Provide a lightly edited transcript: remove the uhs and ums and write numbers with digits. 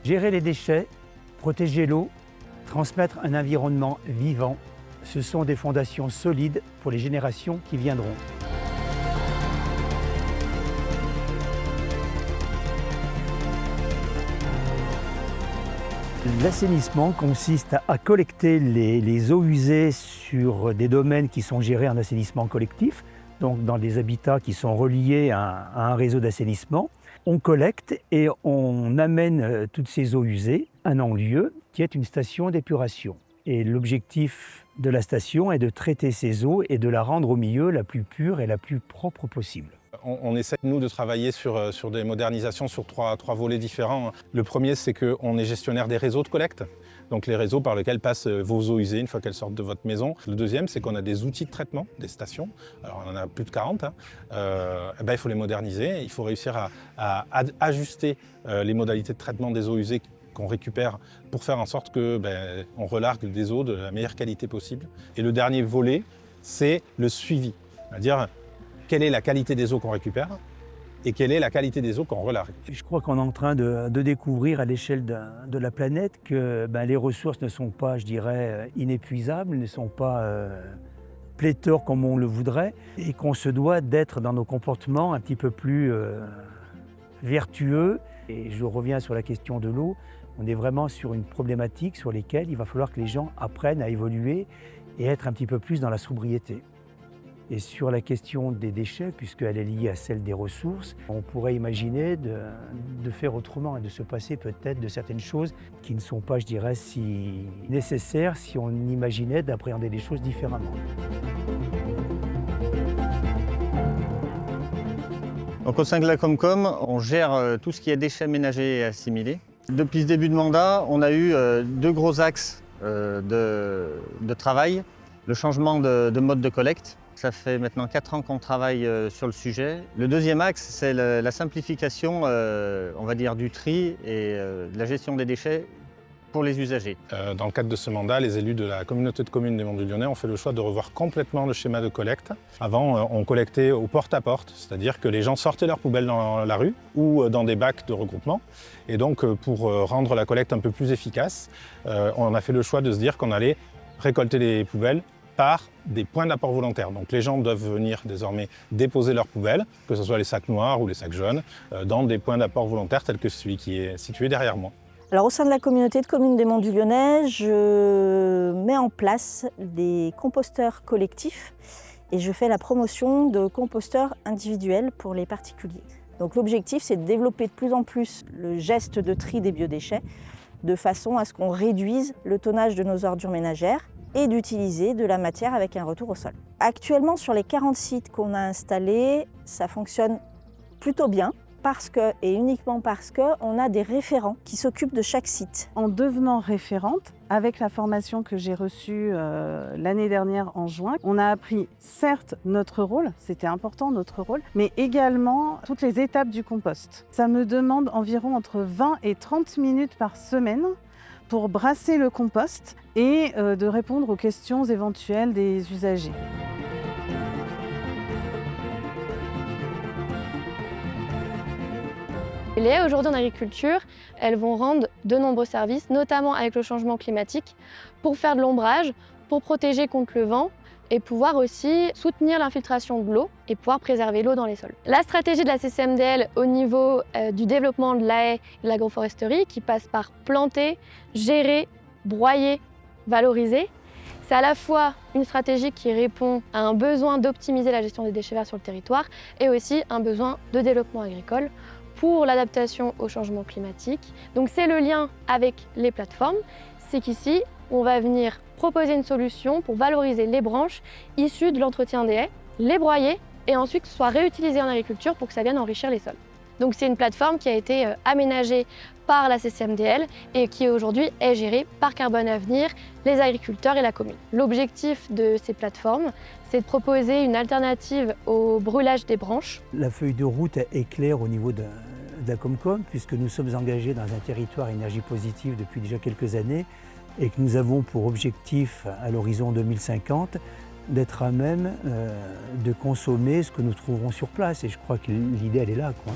Gérer les déchets, protéger l'eau, transmettre un environnement vivant, ce sont des fondations solides pour les générations qui viendront. L'assainissement consiste à collecter les eaux usées sur des domaines qui sont gérés en assainissement collectif, donc dans des habitats qui sont reliés à un réseau d'assainissement. On collecte et on amène toutes ces eaux usées à un non-lieu qui est une station d'épuration. Et l'objectif de la station est de traiter ces eaux et de la rendre au milieu la plus pure et la plus propre possible. On essaie, nous, de travailler sur des modernisations sur trois volets différents. Le premier, c'est qu'on est gestionnaire des réseaux de collecte, donc les réseaux par lesquels passent vos eaux usées une fois qu'elles sortent de votre maison. Le deuxième, c'est qu'on a des outils de traitement, des stations. Alors, on en a plus de 40. Il faut les moderniser, il faut réussir à ajuster les modalités de traitement des eaux usées qu'on récupère pour faire en sorte qu'on relargue des eaux de la meilleure qualité possible. Et le dernier volet, c'est le suivi, c'est-à-dire quelle est la qualité des eaux qu'on récupère et quelle est la qualité des eaux qu'on relargue. Je crois qu'on est en train de découvrir à l'échelle de la planète que les ressources ne sont pas, je dirais, inépuisables, ne sont pas pléthores comme on le voudrait, et qu'on se doit d'être dans nos comportements un petit peu plus vertueux. Et je reviens sur la question de l'eau. On est vraiment sur une problématique sur laquelle il va falloir que les gens apprennent à évoluer et être un petit peu plus dans la sobriété. Et sur la question des déchets, puisqu'elle est liée à celle des ressources, on pourrait imaginer de faire autrement et de se passer peut-être de certaines choses qui ne sont pas, je dirais, si nécessaires si on imaginait d'appréhender les choses différemment. Donc, au sein de la Comcom, on gère tout ce qui est déchets ménagers et assimilés. Depuis ce début de mandat, on a eu deux gros axes de travail. Le changement de mode de collecte. Ça fait maintenant 4 ans qu'on travaille sur le sujet. Le deuxième axe, c'est la simplification, on va dire, du tri et de la gestion des déchets pour les usagers. Dans le cadre de ce mandat, les élus de la communauté de communes des Monts du Lyonnais ont fait le choix de revoir complètement le schéma de collecte. Avant, on collectait au porte-à-porte, c'est-à-dire que les gens sortaient leurs poubelles dans la rue ou dans des bacs de regroupement. Et donc, pour rendre la collecte un peu plus efficace, on a fait le choix de se dire qu'on allait récolter les poubelles par des points d'apport volontaires. Donc les gens doivent venir désormais déposer leurs poubelles, que ce soit les sacs noirs ou les sacs jaunes, dans des points d'apport volontaires tels que celui qui est situé derrière moi. Alors, au sein de la communauté de communes des Monts du Lyonnais, je mets en place des composteurs collectifs et je fais la promotion de composteurs individuels pour les particuliers. Donc l'objectif, c'est de développer de plus en plus le geste de tri des biodéchets de façon à ce qu'on réduise le tonnage de nos ordures ménagères et d'utiliser de la matière avec un retour au sol. Actuellement, sur les 40 sites qu'on a installés, ça fonctionne plutôt bien parce que, et uniquement parce qu'on a des référents qui s'occupent de chaque site. En devenant référente, avec la formation que j'ai reçue l'année dernière en juin, on a appris certes notre rôle, c'était important notre rôle, mais également toutes les étapes du compost. Ça me demande environ entre 20 et 30 minutes par semaine pour brasser le compost et de répondre aux questions éventuelles des usagers. Les haies aujourd'hui en agriculture, elles vont rendre de nombreux services, notamment avec le changement climatique, pour faire de l'ombrage, pour protéger contre le vent et pouvoir aussi soutenir l'infiltration de l'eau et pouvoir préserver l'eau dans les sols. La stratégie de la CCMDL au niveau du développement de la haie et de l'agroforesterie, qui passe par planter, gérer, broyer, valoriser, c'est à la fois une stratégie qui répond à un besoin d'optimiser la gestion des déchets verts sur le territoire et aussi un besoin de développement agricole pour l'adaptation au changement climatique. Donc c'est le lien avec les plateformes, c'est qu'ici, on va venir proposer une solution pour valoriser les branches issues de l'entretien des haies, les broyer et ensuite que ce soit réutilisé en agriculture pour que ça vienne enrichir les sols. Donc c'est une plateforme qui a été aménagée par la CCMDL et qui aujourd'hui est gérée par Carbone Avenir, les agriculteurs et la commune. L'objectif de ces plateformes, c'est de proposer une alternative au brûlage des branches. La feuille de route est claire au niveau de la Comcom, puisque nous sommes engagés dans un territoire énergie positive depuis déjà quelques années et que nous avons pour objectif à l'horizon 2050 d'être à même de consommer ce que nous trouverons sur place. Et je crois que l'idée, elle est là, quoi.